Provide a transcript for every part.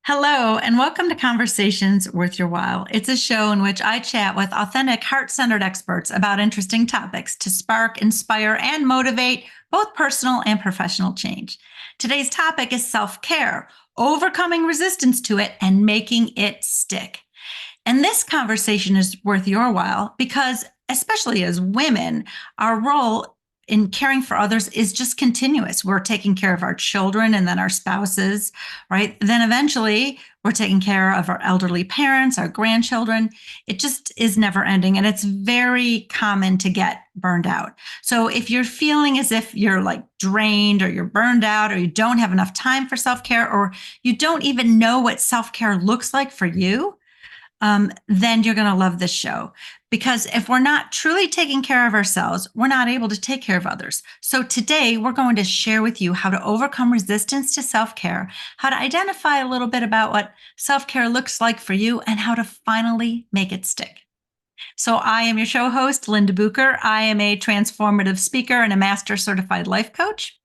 Hello, and welcome to Conversations Worth Your While. It's a show in which I chat with authentic, heart centered experts about interesting topics to spark, inspire, and motivate both personal and professional change. Today's topic is self care, overcoming resistance to it, and making it stick. And this conversation is worth your while because, especially as women, our role in caring for others is just continuous. We're taking care of our children and then our spouses, right? Then eventually we're taking care of our elderly parents, our grandchildren. It just is never ending. And it's very common to get burned out. So if you're feeling as if you're like drained or you're burned out or you don't have enough time for self care or you don't even know what self care looks like for you, then you're going to love this show. Because if we're not truly taking care of ourselves, we're not able to take care of others. So today, we're going to share with you how to overcome resistance to self care, how to identify a little bit about what self care looks like for you, and how to finally make it stick. So, I am your show host, Linda Bucher. I am a transformative speaker and a master certified life coach.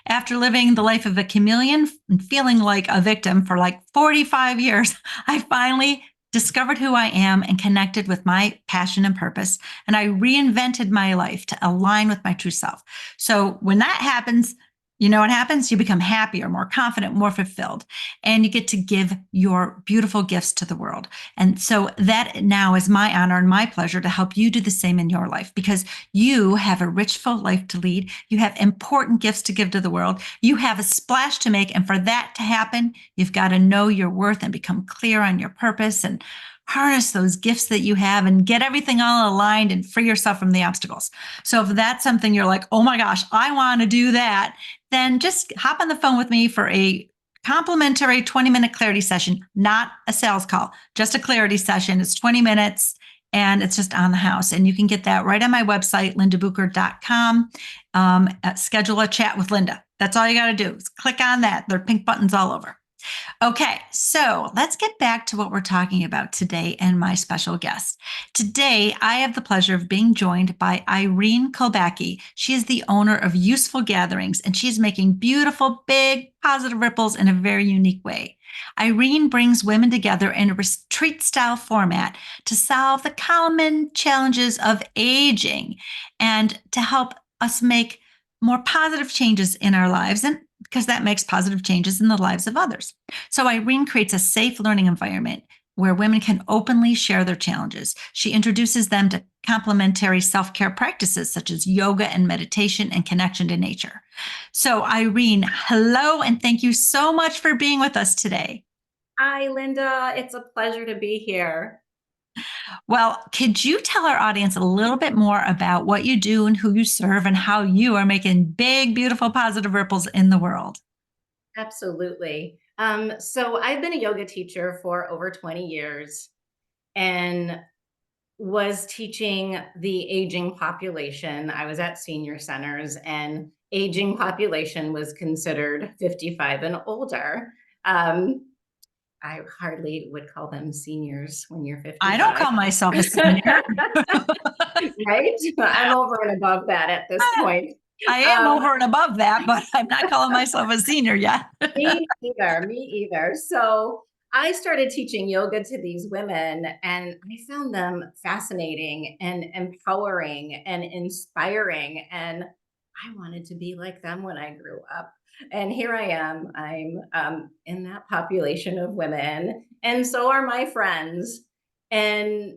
After living the life of a chameleon and feeling like a victim for like 45 years, I finally discovered who I am and connected with my passion and purpose. And I reinvented my life to align with my true self. So when that happens, you know what happens? You become happier, more confident, more fulfilled, and you get to give your beautiful gifts to the world. And so that now is my honor and my pleasure to help you do the same in your life because you have a rich, full life to lead. You have important gifts to give to the world. You have a splash to make. And for that to happen, you've got to know your worth and become clear on your purpose and harness those gifts that you have and get everything all aligned and free yourself from the obstacles. So if that's something you're like, oh my gosh, I want to do that, then just hop on the phone with me for a complimentary 20-minute clarity session, not a sales call, just a clarity session. It's 20 minutes and it's just on the house. And you can get that right on my website, lindabucher.com. Schedule a chat with Linda. That's all you got to do is click on that. There are pink buttons all over. Okay, so let's get back to what we're talking about today and my special guest. Today, I have the pleasure of being joined by Irene Kulbacki. She is the owner of Useful Gatherings, and she's making beautiful, big, positive ripples in a very unique way. Irene brings women together in a retreat style format to solve the common challenges of aging and to help us make more positive changes in our lives and because that makes positive changes in the lives of others. So Irene creates a safe learning environment where women can openly share their challenges. She introduces them to complementary self-care practices such as yoga and meditation and connection to nature. So Irene, hello, and thank you so much for being with us today. Hi, Linda. It's a pleasure to be here. Well, could you tell our audience a little bit more about what you do and who you serve and how you are making big, beautiful, positive ripples in the world? Absolutely. So I've been a yoga teacher for over 20 years and was teaching the aging population. I was at senior centers and aging population was considered 55 and older. Um, I hardly would call them seniors when you're I don't 55. call myself a senior. Right? I'm over and above that at this point. I am Um, over and above that, but I'm not calling myself a senior yet. me either. So I started teaching yoga to these women, and I found them fascinating and empowering and inspiring. And I wanted to be like them when I grew up. And here I am. I'm in that population of women, and so are my friends. And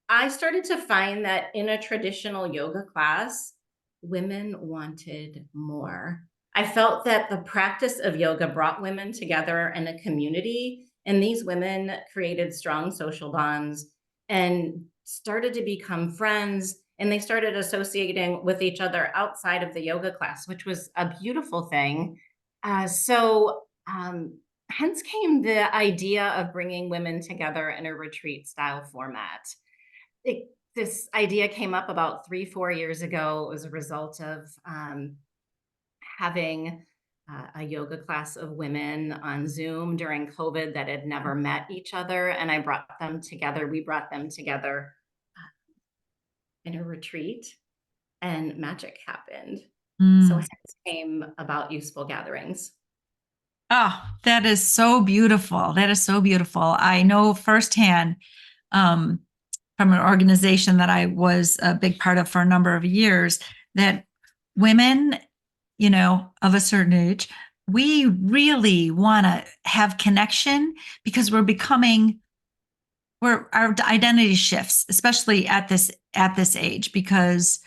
I started to find that in a traditional yoga class, women wanted more. I felt that the practice of yoga brought women together in a community, and these women created strong social bonds and started to become friends. And they started associating with each other outside of the yoga class, which was a beautiful thing. Hence came the idea of bringing women together in a retreat style format. This idea came up about 3, 4 years ago. It was a result of having a yoga class of women on Zoom during COVID that had never met each other. And I brought them together. We brought them together in a retreat, and magic happened. So Mm. it came about Useful Gatherings. Oh, that is so beautiful. That is so beautiful. I know firsthand um, from an organization that I was a big part of for a number of years that women, of a certain age, we really want to have connection because our identity shifts, especially at this age, because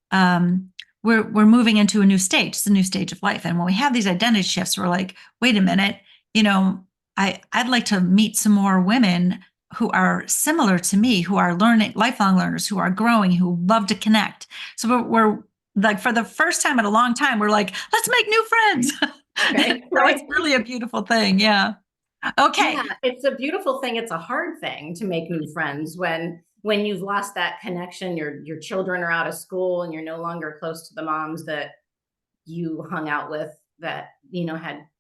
um, we're moving into a new stage. It's a new stage of life, and when we have these identity shifts, we're like, wait a minute, you know, I'd like to meet some more women who are similar to me, who are learning, lifelong learners, who are growing, who love to connect. So we're like, for the first time in a long time, we're like, let's make new friends. Right, So it's right. really a beautiful thing. Yeah. Okay. Yeah, it's a beautiful thing. It's a hard thing to make new friends when you've lost that connection. Your children are out of school and you're no longer close to the moms that you hung out with that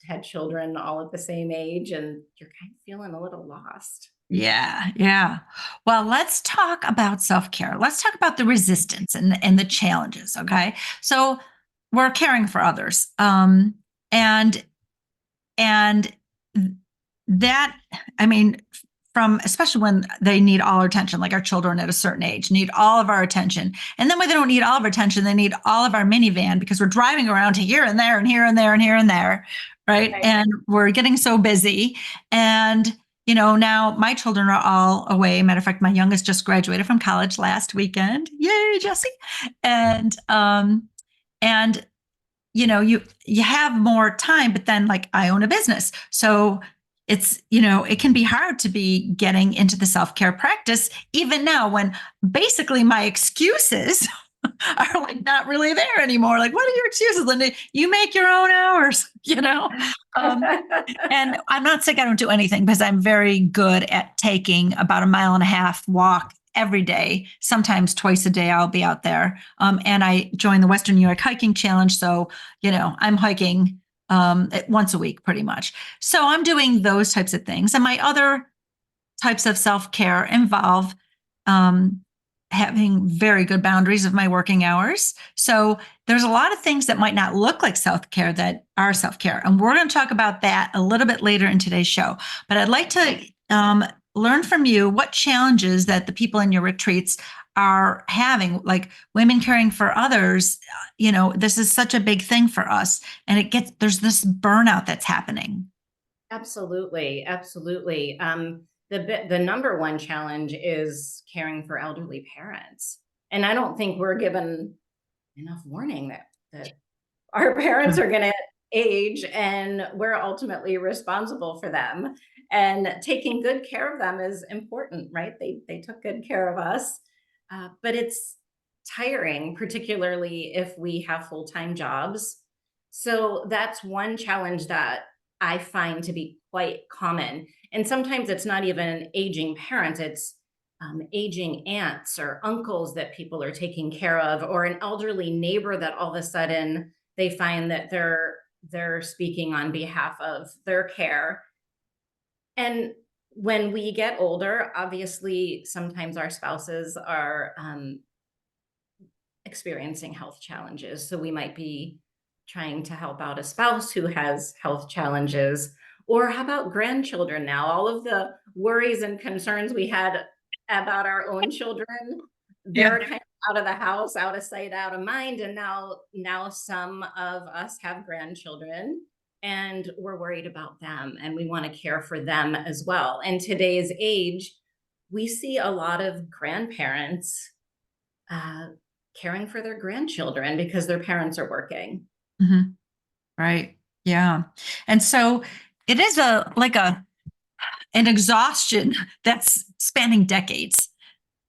had children all at the same age, and you're kind of feeling a little lost. Yeah, yeah. Well, let's talk about self-care. Let's talk about the resistance and the challenges, okay? So, we're caring for others. And and that, I mean, from especially when they need all our attention, like our children at a certain age need all of our attention. And then when they don't need all of our attention, they need all of our minivan because we're driving around to here and there and here and there and here and there, right? Right. And we're getting so busy. And now my children are all away. Matter of fact, my youngest just graduated from college last weekend. Yay, Jesse! And you have more time, but then, like, I own a business, so it can be hard to be getting into the self-care practice even now when basically my excuses are like not really there anymore. Like, what are your excuses, Linda? You make your own hours. um, and I'm not saying I don't do anything, because I'm very good at taking about a mile and a half walk every day. Sometimes twice a day, I'll be out there. And I joined the Western New York Hiking Challenge. So, I'm hiking once a week pretty much. So I'm doing those types of things. And my other types of self care involve um, having very good boundaries of my working hours. So there's a lot of things that might not look like self care that are self care. And we're going to talk about that a little bit later in today's show. But I'd like to learn from you what challenges that the people in your retreats are having, like women caring for others. This is such a big thing for us. And there's this burnout that's happening. Absolutely, absolutely. The number one challenge is caring for elderly parents, and I don't think we're given enough warning that our parents are going to age, and we're ultimately responsible for them. And taking good care of them is important, right? They took good care of us, but it's tiring, particularly if we have full time jobs. So that's one challenge that I find to be quite common. And sometimes it's not even aging parents, it's aging aunts or uncles that people are taking care of, or an elderly neighbor that all of a sudden they find that they're speaking on behalf of their care. And when we get older, obviously, sometimes our spouses are experiencing health challenges. So we might be trying to help out a spouse who has health challenges. Or how about grandchildren now? All of the worries and concerns we had about our own children, Yeah. they're kind of out of the house, out of sight, out of mind. And now some of us have grandchildren and we're worried about them and we want to care for them as well. And today's age, we see a lot of grandparents uh, caring for their grandchildren because their parents are working. Mhm. Right. Yeah. And so it is an exhaustion that's spanning decades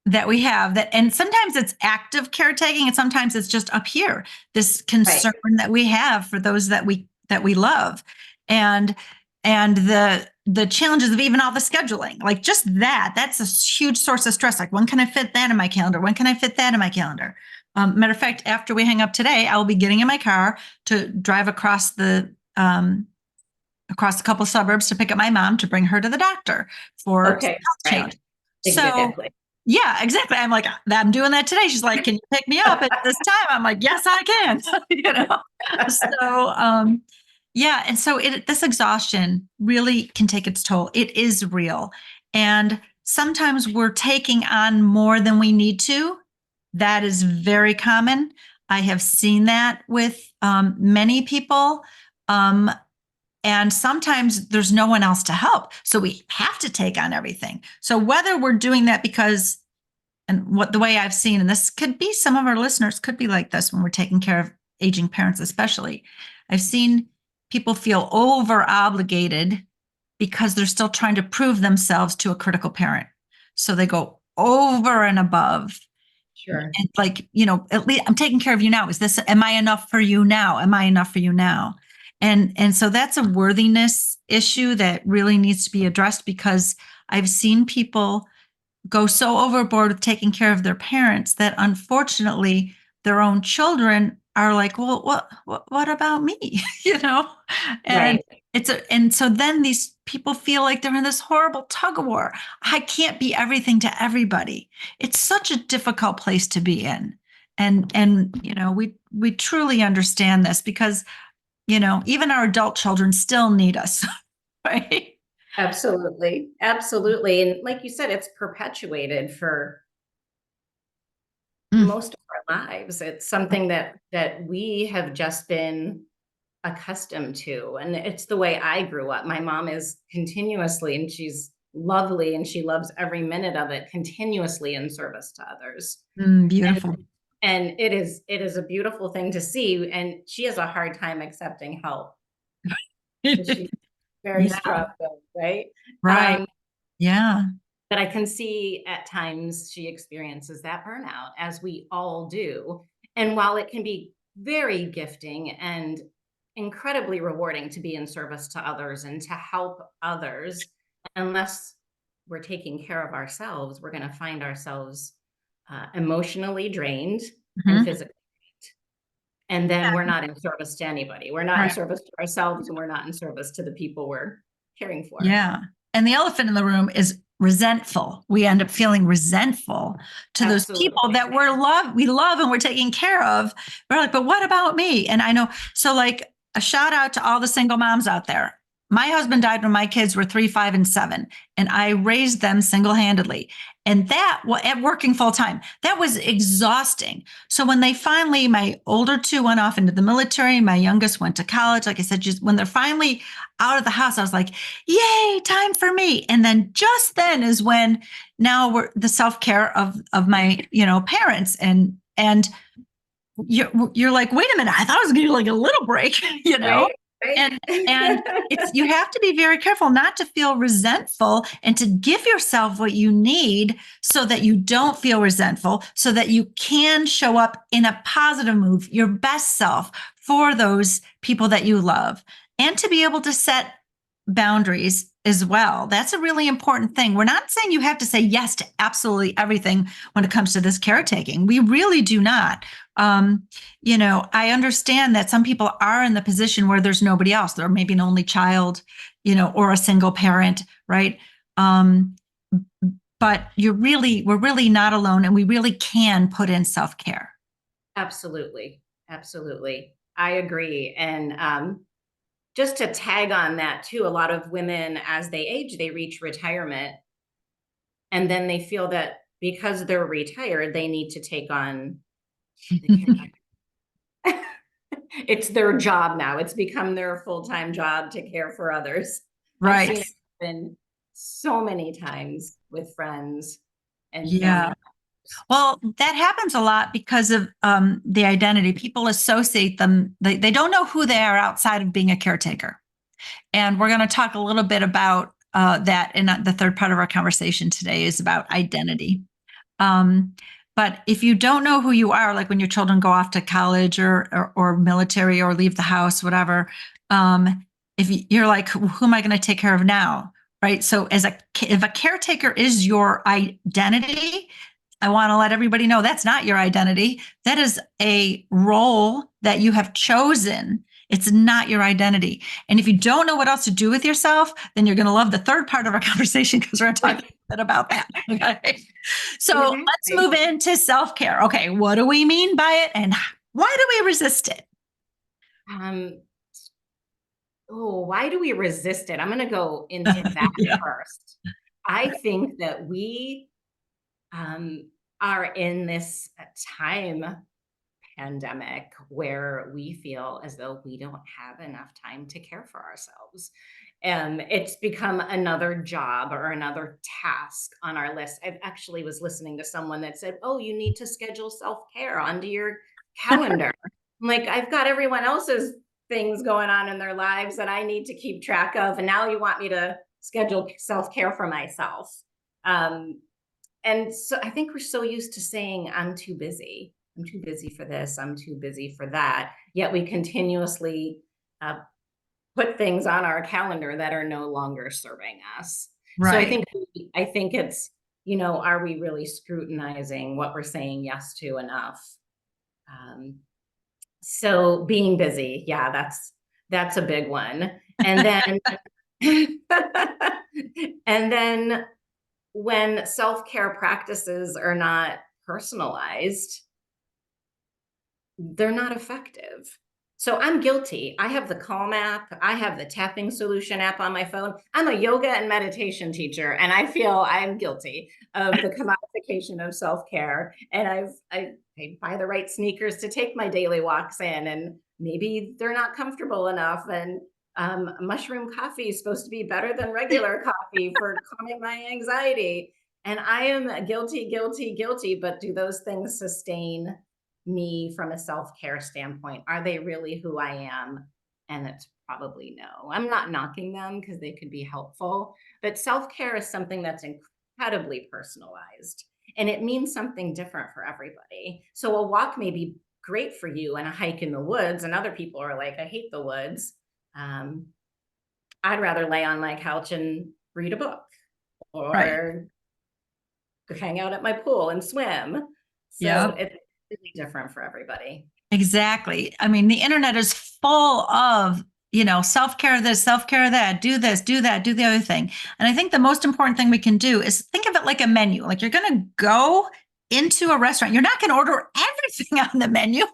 that we have, and sometimes it's active caretaking and sometimes it's just up here, this Right. concern that we have for those that we love. And the challenges of even all the scheduling, like just that's a huge source of stress. Like, when can I fit that in my calendar? When can I fit that in my calendar? Matter of fact, after we hang up today, I'll be getting in my car to drive across a couple suburbs to pick up my mom to bring her to the doctor for Okay. health Right. challenge. So Exactly. yeah, exactly. I'm like, I'm doing that today. She's like, can you pick me up at this time? I'm like, yes, I can. you know. So Yeah. And so this exhaustion really can take its toll. It is real. And sometimes we're taking on more than we need to. That is very common. I have seen that with many people. Um, and sometimes there's no one else to help. So we have to take on everything. So whether we're doing that because, and what the way I've seen, and this could be some of our listeners could be like this when we're taking care of aging parents, especially. I've seen people feel over obligated because they're still trying to prove themselves to a critical parent. So they go over and above. Sure. And like, at least I'm taking care of you now. Am I enough for you now? Am I enough for you now? And so that's a worthiness issue that really needs to be addressed because I've seen people go so overboard with taking care of their parents that unfortunately their own children are like, well, what about me? you know, and Right. and so then these people feel like they're in this horrible tug of war. I can't be everything to everybody. It's such a difficult place to be in. And we truly understand this because, even our adult children still need us, right? Absolutely. Absolutely. And like you said, it's perpetuated for Mm, most of our lives. It's something that we have just been accustomed to. And it's the way I grew up. My mom is continuously, and she's lovely and she loves every minute of it, continuously in service to others. And beautiful. it is a beautiful thing to see. And she has a hard time accepting help because she's very Yeah, strong, right? right. Um, Yeah. but I can see at times she experiences that burnout, as we all do. And while it can be very gifting and incredibly rewarding to be in service to others and to help others, unless we're taking care of ourselves, we're going to find ourselves emotionally drained and Mhm. physically. And then we're not in service to anybody. We're not in Right. service to ourselves, and we're not in service to the people we're caring for. Yeah. And the elephant in the room is resentful. We end up feeling resentful to those people Absolutely. that we love and we're taking care of. We're like, but what about me? And I know, so like a shout out to all the single moms out there. My husband died when my kids were 3, 5, and 7, and I raised them single handedly. And that at working full time, that was exhausting. So when they finally, my older two went off into the military, my youngest went to college. Like I said, just when they're finally out of the house, I was like, yay, time for me. And then just then is when now we're the self-care of my, parents. And you're like, wait a minute, I thought I was gonna get like a little break, Right, And right. and you have to be very careful not to feel resentful and to give yourself what you need so that you don't feel resentful, so that you can show up in a positive mood, your best self for those people that you love, and to be able to set boundaries as well. That's a really important thing. We're not saying you have to say yes to absolutely everything when it comes to this caretaking. We really do not. Um, I understand that some people are in the position where there's nobody else. They're maybe an only child, or a single parent, right? Um, but we're really not alone, and we really can put in self care. Absolutely. Absolutely. I agree. And just to tag on that too, a lot of women, as they age, they reach retirement, and then they feel that because they're retired, they need to take on the caregiver. It's their job now. It's become their full-time job to care for others. I've Right. seen it happen so many times with friends and family Yeah. members. Well, that happens a lot because of the identity. People associate them, they don't know who they are outside of being a caretaker. And we're going to talk a little bit about that in the third part of our conversation today is about identity. Um, but if you don't know who you are, like when your children go off to college or military or leave the house, whatever, if you're like, who am I going to take care of now? Right. So if a caretaker is your identity, I want to let everybody know that's not your identity. That is a role that you have chosen. It's not your identity. And if you don't know what else to do with yourself, then you're going to love the third part of our conversation because we're going to talk a bit about that. Okay. So let's Exactly. move into self care. Okay. What do we mean by it and why do we resist it? Um, Oh, why do we resist it? I'm going to go into that Yeah. first. I think that we um, are in this time pandemic where we feel as though we don't have enough time to care for ourselves. It's become another job or another task on our list. I actually was listening to someone that said, "Oh, you need to schedule self-care onto your calendar." I'm like, I've got everyone else's things going on in their lives that I need to keep track of. And now you want me to schedule self-care for myself. Um, and so I think we're so used to saying, I'm too busy. I'm too busy for this. I'm too busy for that. Yet we continuously uh, put things on our calendar that are no longer serving us. So Right. I think it's, you know, are we really scrutinizing what we're saying yes to enough? Um, so being busy, yeah, that's a big one. And then and then when self-care practices are not personalized, they're not effective. So I'm guilty. I have the Calm app. I have the tapping solution app on my phone. I'm a yoga and meditation teacher, and I feel I'm guilty of the commodification of self-care. And I buy the right sneakers to take my daily walks in, and maybe they're not comfortable enough. And mushroom coffee is supposed to be better than regular coffee for calming my anxiety. And I am guilty, guilty, guilty. But do those things sustain me from a self-care standpoint? Are they really who I am? And it's probably no. I'm not knocking them because they could be helpful, but self-care is something that's incredibly personalized and it means something different for everybody. So a walk may be great for you and a hike in the woods, and other people are like, I hate the woods. Um, I'd rather lay on my couch and read a book Right. or hang out at my pool and swim. So Yep. it's really different for everybody. Exactly. I mean, the internet is full of, self care this, self care that, do this, do that, do the other thing. And I think the most important thing we can do is think of it like a menu. Like you're going to go into a restaurant. You're not going to order everything on the menu.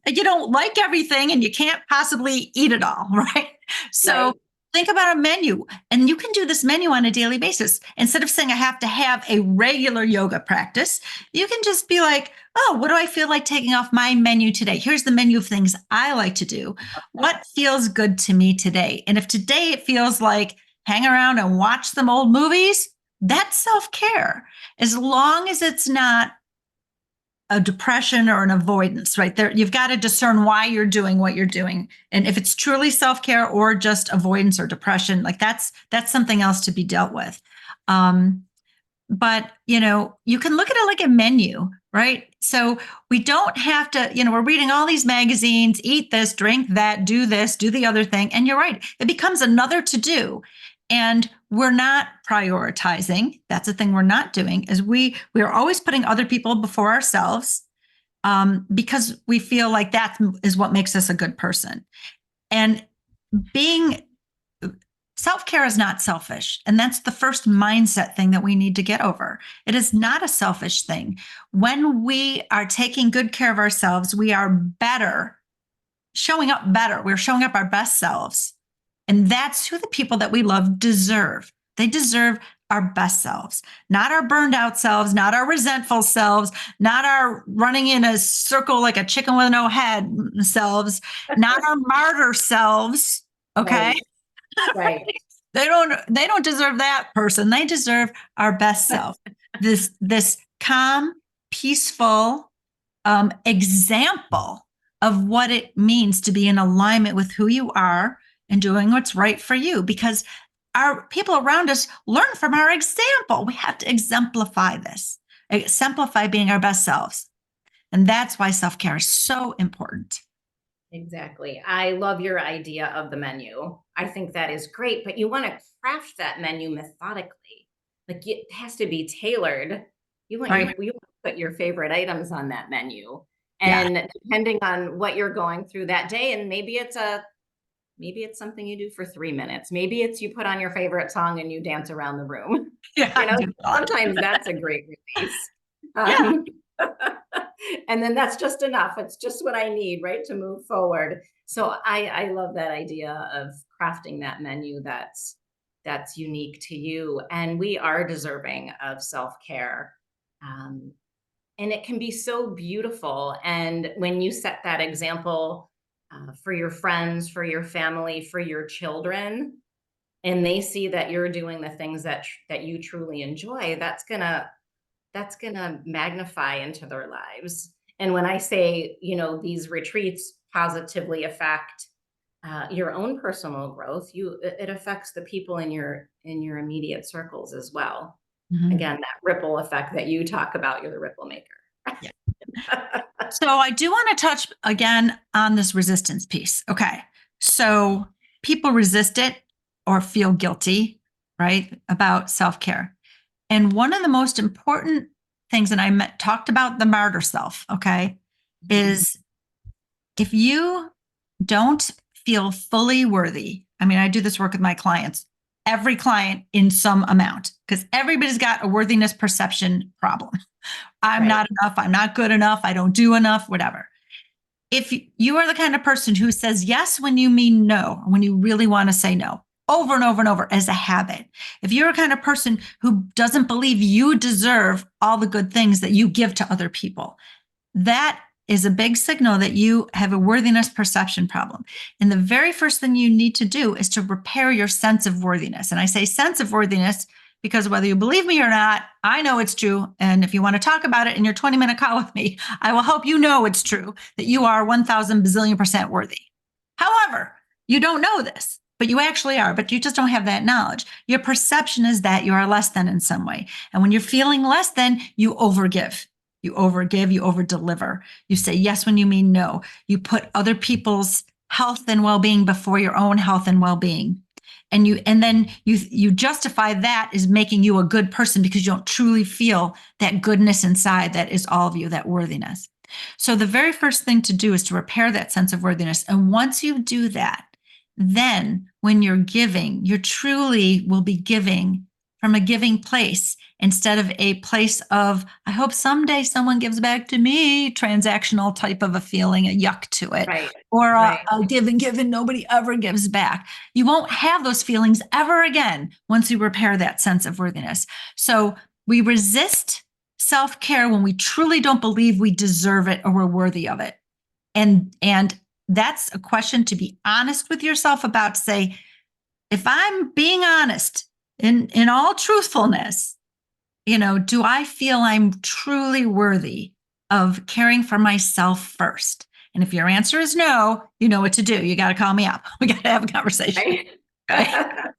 You don't like everything and you can't possibly eat it all, right? So Right. think about a menu, and you can do this menu on a daily basis. Instead of saying I have to have a regular yoga practice, you can just be like, oh, what do I feel like taking off my menu today? Here's the menu of things I like to do. What feels good to me today? And if today it feels like hang around and watch some old movies, that's self care. As long as it's not a depression or an avoidance, right? There, you've got to discern why you're doing what you're doing. And if it's truly self care or just avoidance or depression, like that's something else to be dealt with. Um, but you can look at it like a menu, right? So we don't have to, we're reading all these magazines, eat this, drink that, do this, do the other thing. And you're right, it becomes another to do. And we're not prioritizing. That's the thing we're not doing, is we are always putting other people before ourselves, because we feel like that is what makes us a good person. And being self care is not selfish. And that's the first mindset thing that we need to get over. It is not a selfish thing. When we are taking good care of ourselves, we are better, showing up better. We're showing up our best selves. And that's who the people that we love deserve. They deserve our best selves, not our burned out selves, not our resentful selves, not our running in a circle like a chicken with no head selves, not our martyr selves. Okay. Right. Right. They don't deserve that person. They deserve our best self. This calm, peaceful example of what it means to be in alignment with who you are and doing what's right for you, because our people around us learn from our example. We have to exemplify this, exemplify being our best selves. And that's why self-care is so important. Exactly. I love your idea of the menu. I think that is great, but you want to craft that menu methodically. Like it has to be tailored. Right. You want to put your favorite items on that menu. Yeah. And depending on what you're going through that day, and maybe it's something you do for 3 minutes. Maybe it's you put on your favorite song and you dance around the room. Yeah. You I know, do a lot. sometimes that's a great release. Yeah. Um, and then that's just enough. It's just what I need, right, to move forward. So I love that idea of crafting that menu that's unique to you. And we are deserving of self-care. Um, and it can be so beautiful. And when you set that example for your friends, for your family, for your children, and they see that you're doing the things that you truly enjoy, that's gonna magnify into their lives. And when I say, these retreats positively affect your own personal growth, it affects the people in your immediate circles as well. Mhm. Again, that ripple effect that you talk about, you're the ripple maker. Yeah. So I do want to touch again on this resistance piece. Okay. So people resist it or feel guilty, right, about self care. And one of the most important things, and talked about the martyr self, okay, is if you don't feel fully worthy. I mean, I do this work with my clients, every client in some amount, because everybody's got a worthiness perception problem. I'm Right. not enough. I'm not good enough. I don't do enough, whatever. If you are the kind of person who says yes when you mean no, when you really want to say no, over and over and over as a habit, if you're a kind of person who doesn't believe you deserve all the good things that you give to other people, that is a big signal that you have a worthiness perception problem. And the very first thing you need to do is to repair your sense of worthiness. And I say sense of worthiness because whether you believe me or not, I know it's true. And if you want to talk about it in your 20-minute call with me, I will help you know it's true that you are 1,000 bazillion percent worthy. However, you don't know this, but you actually are, but you just don't have that knowledge. Your perception is that you are less than in some way. And when you're feeling less than, you overgive. You overgive, you overdeliver. You say yes when you mean no. You put other people's health and well-being before your own health and well-being. And then you justify that as making you a good person because you don't truly feel that goodness inside that is all of you, that worthiness. So the very first thing to do is to repair that sense of worthiness. And once you do that, then when you're giving, you truly will be giving from a giving place instead of a place of, I hope someday someone gives back to me, transactional type of a feeling, a yuck to it, Right. or Right. a give and give and nobody ever gives back. You won't have those feelings ever again once you repair that sense of worthiness. So we resist self care when we truly don't believe we deserve it or we're worthy of it. And that's a question to be honest with yourself about, to say, if I'm being honest in all truthfulness, do I feel I'm truly worthy of caring for myself first? And if your answer is no, you know what to do. You got to call me up. We got to have a conversation. Right. Okay.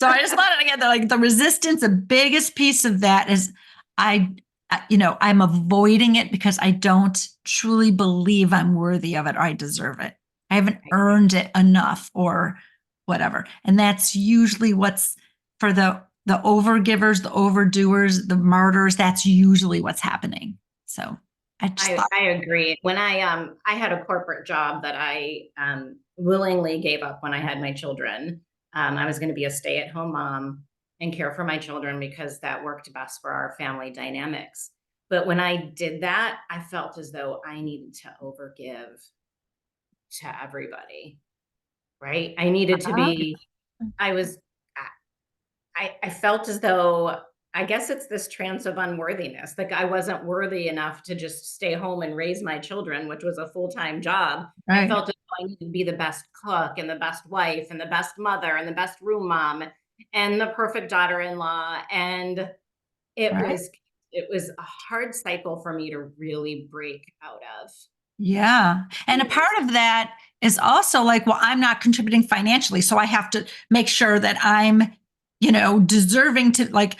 So I just wanted to get like the resistance. The biggest piece of that is I'm avoiding it because I don't truly believe I'm worthy of it or I deserve it. I haven't earned it enough or whatever. And that's usually what's for the overgivers, the overdoers, the martyrs. That's usually what's happening. So I just thought, I agree. When I had a corporate job that I willingly gave up when I had my children. I was going to be a stay-at-home mom and care for my children because that worked best for our family dynamics. But when I did that, I felt as though I needed to overgive to everybody, right? I needed to uh, be, I was, I felt as though, I guess it's this trance of unworthiness. Like I wasn't worthy enough to just stay home and raise my children, which was a full-time job. I right, felt as though I needed to be the best cook and the best wife and the best mother and the best room mom and the perfect daughter-in-law. And it right. was it was a hard cycle for me to really break out of. Yeah. And a part of that is also like, well, I'm not contributing financially. So I have to make sure that I'm, deserving to like,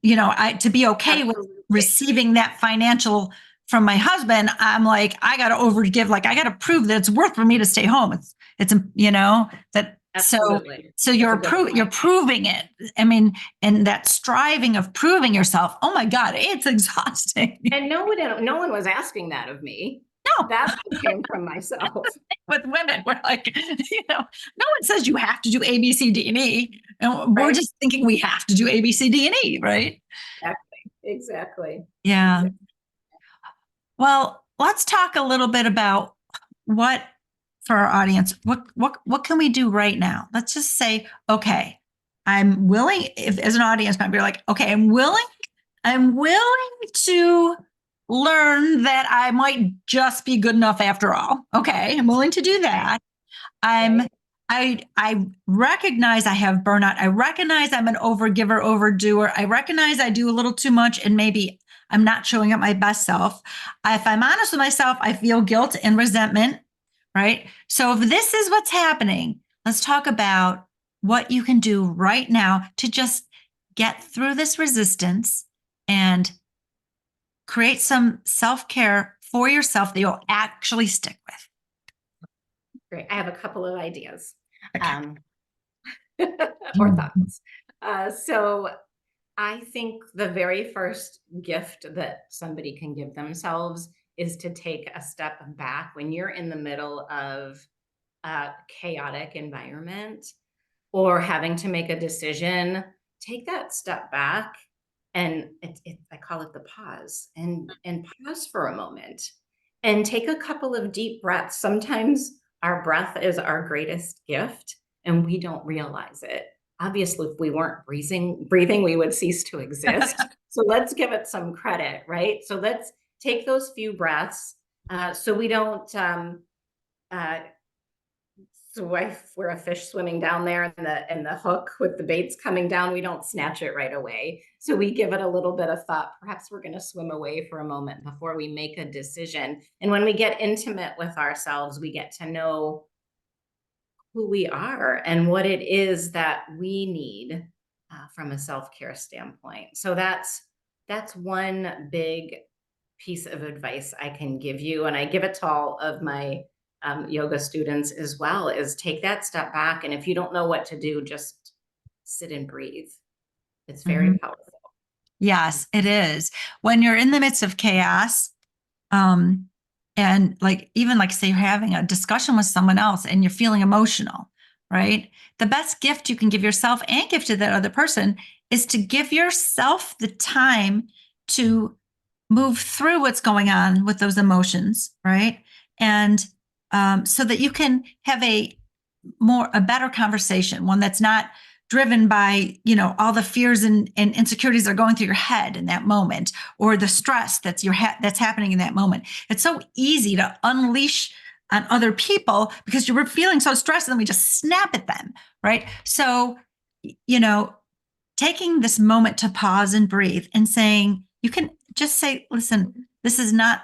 to be okay with Absolutely. receiving that financial from my husband. I'm like, I got to overgive. Like I got to prove that it's worth for me to stay home. That, Absolutely. so That's a good you're point. proving it. I mean, and that striving of proving yourself. Oh my God, it's exhausting. And no one was asking that of me. No. That came from myself. With women. We're like, no one says you have to do A, B, C, D, and E. And we're Right? just thinking we have to do A, B, C, D, and E, right? Exactly. Exactly. Yeah. Exactly. Well, let's talk a little bit about what for our audience, what can we do right now? Let's just say, okay, I'm willing, if as an audience member, you're like, okay, I'm willing to learn that I might just be good enough after all. Okay, I'm willing to do that. I'm Right. I recognize I have burnout. I recognize I'm an overgiver, overdoer. I recognize I do a little too much and maybe I'm not showing up my best self. If I'm honest with myself, I feel guilt and resentment, right? So if this is what's happening, let's talk about what you can do right now to just get through this resistance and create some self-care for yourself that you'll actually stick with. Great. I have a couple of ideas. Okay. Um, or thoughts. So I think the very first gift that somebody can give themselves is to take a step back when you're in the middle of a chaotic environment or having to make a decision. Take that step back, and I call it the pause, and pause for a moment and take a couple of deep breaths. Sometimes our breath is our greatest gift and we don't realize it. Obviously, if we weren't breathing, we would cease to exist. So let's give it some credit, right? So let's take those few breaths so we don't uh, so if we're a fish swimming down there and the hook with the baits coming down, we don't snatch it right away. So we give it a little bit of thought. Perhaps we're going to swim away for a moment before we make a decision. And when we get intimate with ourselves, we get to know who we are and what it is that we need from a self-care standpoint. So that's one big piece of advice I can give you, and I give it to all of my yoga students as well, is take that step back. And if you don't know what to do, just sit and breathe. It's very Mhm. powerful. Yes, it is. When you're in the midst of chaos, um, and like even like say you're having a discussion with someone else and you're feeling emotional, right? The best gift you can give yourself and give to that other person is to give yourself the time to move through what's going on with those emotions, right? And so that you can have a better conversation, one that's not driven by all the fears and insecurities that are going through your head in that moment, or the stress that's happening in that moment. It's so easy to unleash on other people because you're feeling so stressed and then we just snap at them, right? So you know taking this moment to pause and breathe and saying, you can just say, listen, this is not,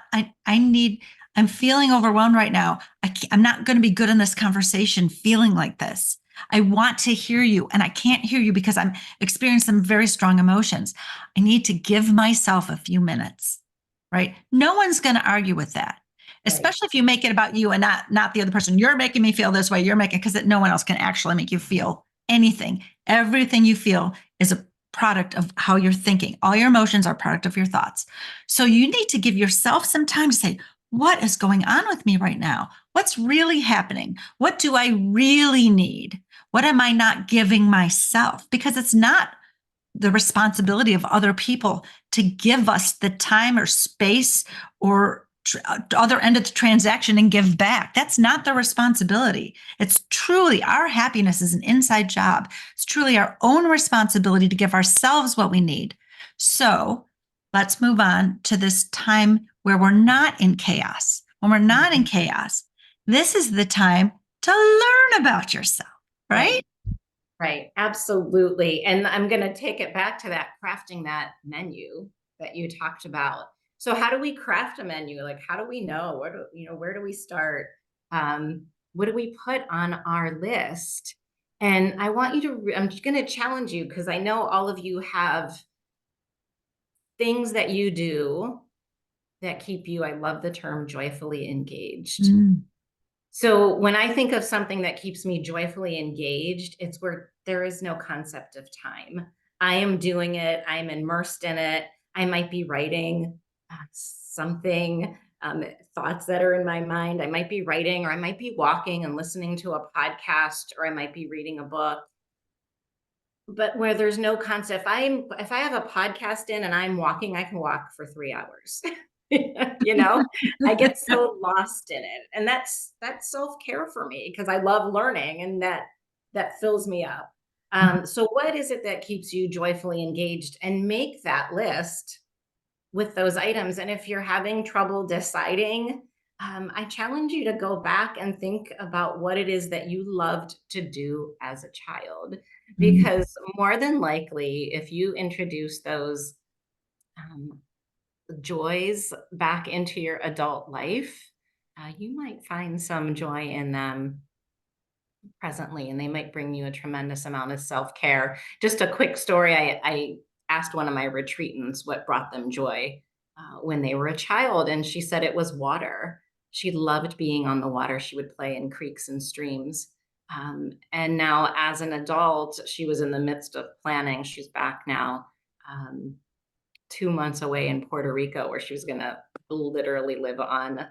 I'm feeling overwhelmed right now. I'm not going to be good in this conversation feeling like this. I want to hear you and I can't hear you because I'm experiencing some very strong emotions. I need to give myself a few minutes, right? No one's going to argue with that, Right. especially if you make it about you and not the other person. You're making me feel this way. You're making, because no one else can actually make you feel anything. Everything you feel is a product of how you're thinking. All your emotions are a product of your thoughts. So you need to give yourself some time to say, what is going on with me right now? What's really happening? What do I really need? What am I not giving myself? Because it's not the responsibility of other people to give us the time or space or other end of the transaction and give back. That's not the responsibility. It's truly our happiness is an inside job. It's truly our own responsibility to give ourselves what we need. So let's move on to this time where we're not in chaos. When we're not in Mhm. chaos, this is the time to learn about yourself, right? Right. Right. Absolutely. And I'm going to take it back to that crafting that menu that you talked about. So how do we craft a menu? Like, how do we know where do we start? What do we put on our list? And I want you to, I'm just going to challenge you because I know all of you have things that you do that keep you, I love the term joyfully engaged. Mm. So when I think of something that keeps me joyfully engaged, it's where there is no concept of time. I am doing it, I'm immersed in it. I might be writing something, thoughts that are in my mind. I might be writing, or I might be walking and listening to a podcast, or I might be reading a book. But where there's no concept, if I have a podcast in and I'm walking, I can walk for 3 hours. You know, I get so lost in it. And that's self-care for me because I love learning and that fills me up. So what is it that keeps you joyfully engaged? And make that list with those items. And if you're having trouble deciding, I challenge you to go back and think about what it is that you loved to do as a child. Mhm. Because more than likely, if you introduce those um, joys back into your adult life, you might find some joy in them presently, and they might bring you a tremendous amount of self-care. Just a quick story. I asked one of my retreatants what brought them joy when they were a child, and she said it was water. She loved being on the water. She would play in creeks and streams. And now, as an adult, she was in the midst of planning. She's back now, 2 months away in Puerto Rico, where she was going to literally live on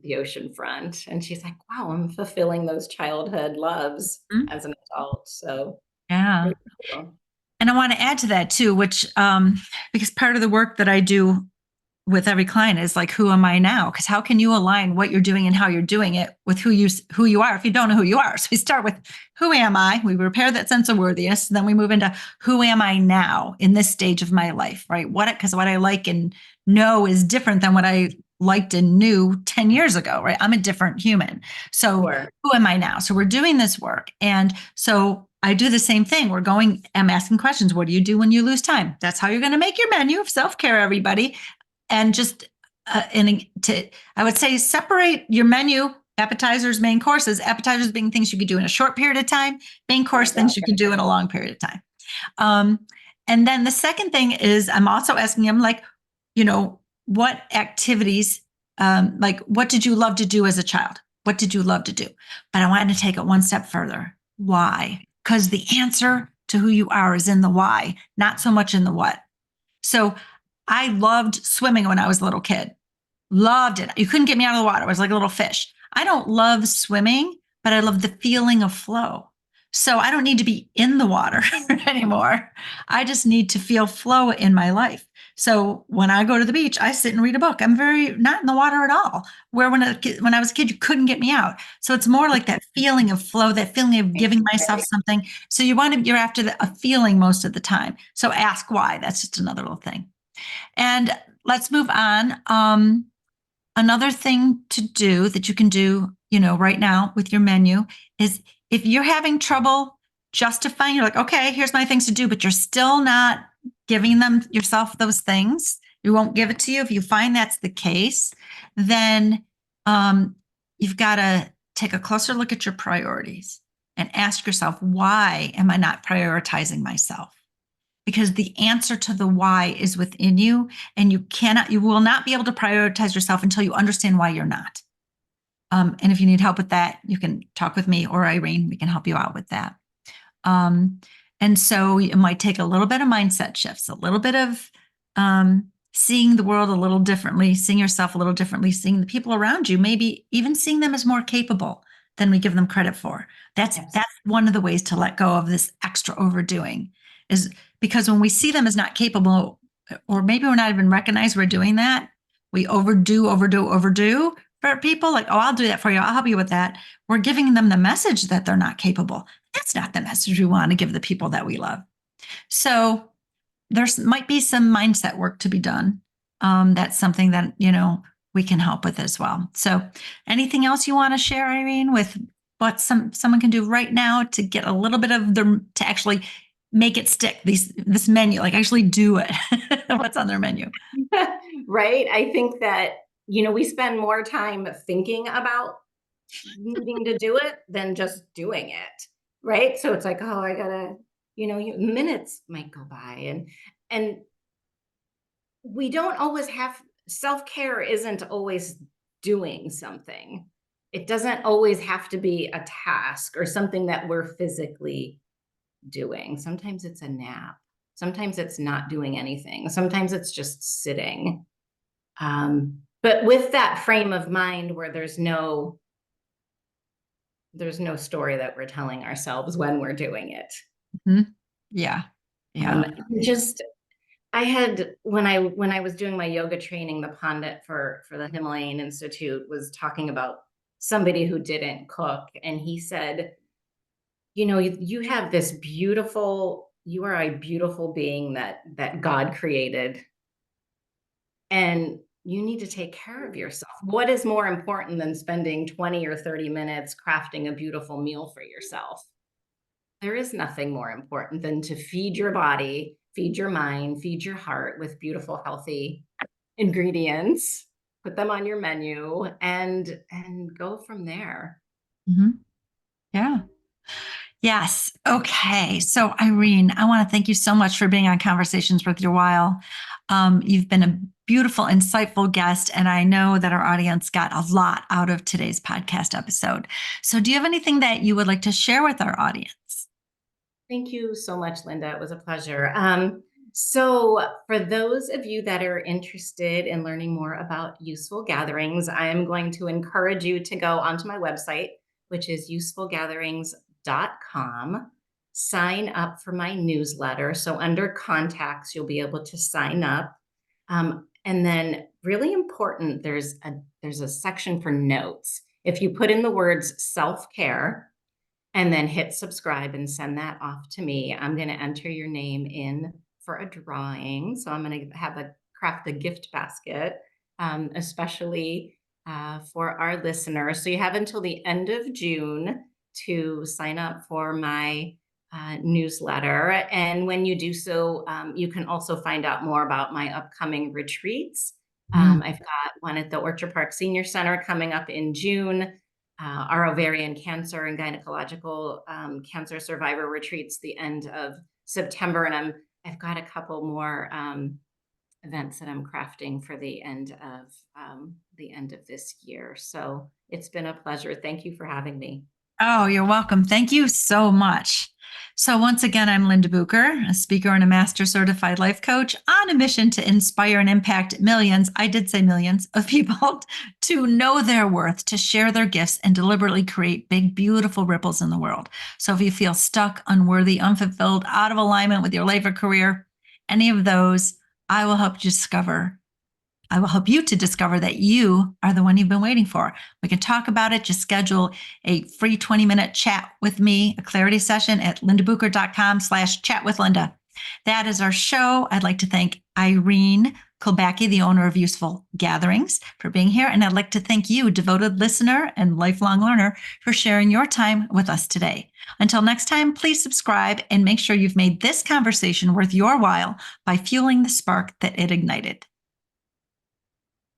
the ocean front. And she's like, wow, I'm fulfilling those childhood loves Mhm. as an adult. So Yeah. very cool. And I want to add to that too, which, because part of the work that I do with every client is like, who am I now? Because how can you align what you're doing and how you're doing it with who you are if you don't know who you are? So we start with who am I? We repair that sense of worthiness, and then we move into who am I now in this stage of my life, right? Because what I like and know is different than what I liked and knew 10 years ago, right? I'm a different human. So Sure. who am I now? So we're doing this work. And so I do the same thing. I'm asking questions. What do you do when you lose time? That's how you're going to make your menu of self-care, everybody. And just I would say separate your menu: appetizers, main courses. Appetizers being things you could do in a short period of time, main course things you can do in a long period of time. um, and then the second thing is I'm also asking them, like, what activities, like, what did you love to do as a child? What did you love to do? But I wanted to take it one step further. Why? Because the answer to who you are is in the why, not so much in the what. So I loved swimming when I was a little kid. Loved it. You couldn't get me out of the water. I was like a little fish. I don't love swimming, but I love the feeling of flow. So I don't need to be in the water anymore. I just need to feel flow in my life. So when I go to the beach, I sit and read a book. I'm very not in the water at all. Where when I was a kid, you couldn't get me out. So it's more like that feeling of flow, that feeling of giving myself something. So you're after a feeling most of the time. So ask why. That's just another little thing. And let's move on. Another thing to do that you can do, right now with your menu is, if you're having trouble justifying, you're like, okay, here's my things to do, but you're still not giving them yourself those things. You won't give it to you. If you find that's the case, then um, you've got to take a closer look at your priorities and ask yourself, why am I not prioritizing myself? Because the answer to the why is within you, and you will not be able to prioritize yourself until you understand why you're not. And if you need help with that, you can talk with me or Irene. We can help you out with that. um, and so it might take a little bit of mindset shifts, a little bit of seeing the world a little differently, seeing yourself a little differently, seeing the people around you, maybe even seeing them as more capable than we give them credit for. that's Yes. that's one of the ways to let go of this extra overdoing, is because when we see them as not capable, or maybe we're not even recognized we're doing that, we overdo for people, like, oh, I'll do that for you, I'll help you with that. We're giving them the message that they're not capable. That's not the message we want to give the people that we love. So there's might be some mindset work to be done. That's something that, we can help with as well. So anything else you want to share, Irene, with what someone can do right now to get a little bit of to actually make it stick, this menu, like actually do it? What's on their menu? Right. I think that, we spend more time thinking about needing to do it than just doing it. Right. So it's like, oh, I gotta, minutes might go by and we don't always have self-care isn't always doing something. It doesn't always have to be a task or something that we're physically doing. Sometimes it's a nap. Sometimes it's not doing anything. Sometimes it's just sitting. But with that frame of mind where there's no story that we're telling ourselves when we're doing it. Mhm. Yeah. Yeah. Just I had when I was doing my yoga training, the pundit for the Himalayan Institute was talking about somebody who didn't cook, and he said, you have this you are a beautiful being that God created, and you need to take care of yourself. What is more important than spending 20 or 30 minutes crafting a beautiful meal for yourself? There is nothing more important than to feed your body, feed your mind, feed your heart with beautiful, healthy ingredients, put them on your menu, and go from there. Mhm. Yeah. Yes. Okay. So, Irene, I want to thank you so much for being on Conversations with Your While. You've been a beautiful, insightful guest, and I know that our audience got a lot out of today's podcast episode. So, do you have anything that you would like to share with our audience? Thank you so much, Linda. It was a pleasure. So, for those of you that are interested in learning more about useful gatherings, I am going to encourage you to go onto my website, which is usefulgatherings.com. Sign up for my newsletter. So, under contacts, you'll be able to sign up. And then, really important, there's a section for notes. If you put in the words self care and then hit subscribe and send that off to me, I'm going to enter your name in for a drawing. So I'm going to have a craft a gift basket, especially for our listeners. So you have until the end of June to sign up for my newsletter. And when you do so, you can also find out more about my upcoming retreats. Mm. I've got one at the Orchard Park Senior Center coming up in June, our ovarian cancer and gynecological cancer survivor retreats the end of September, and I've got a couple more events that I'm crafting for the end of this year. So it's been a pleasure. Thank you for having me. Oh, you're welcome. Thank you so much. So, once again, I'm Linda Bucher, a speaker and a master certified life coach on a mission to inspire and impact millions. I did say millions of people to know their worth, to share their gifts, and deliberately create big, beautiful ripples in the world. So, if you feel stuck, unworthy, unfulfilled, out of alignment with your life or career, any of those, I will help you discover I will help you to discover that you are the one you've been waiting for. We can talk about it. Just schedule a free 20-minute chat with me, a clarity session at lindabucher.com/chat with Linda. That is our show. I'd like to thank Irene Kulbacki, the owner of Useful Gatherings, for being here. And I'd like to thank you, devoted listener and lifelong learner, for sharing your time with us today. Until next time, please subscribe and make sure you've made this conversation worth your while by fueling the spark that it ignited.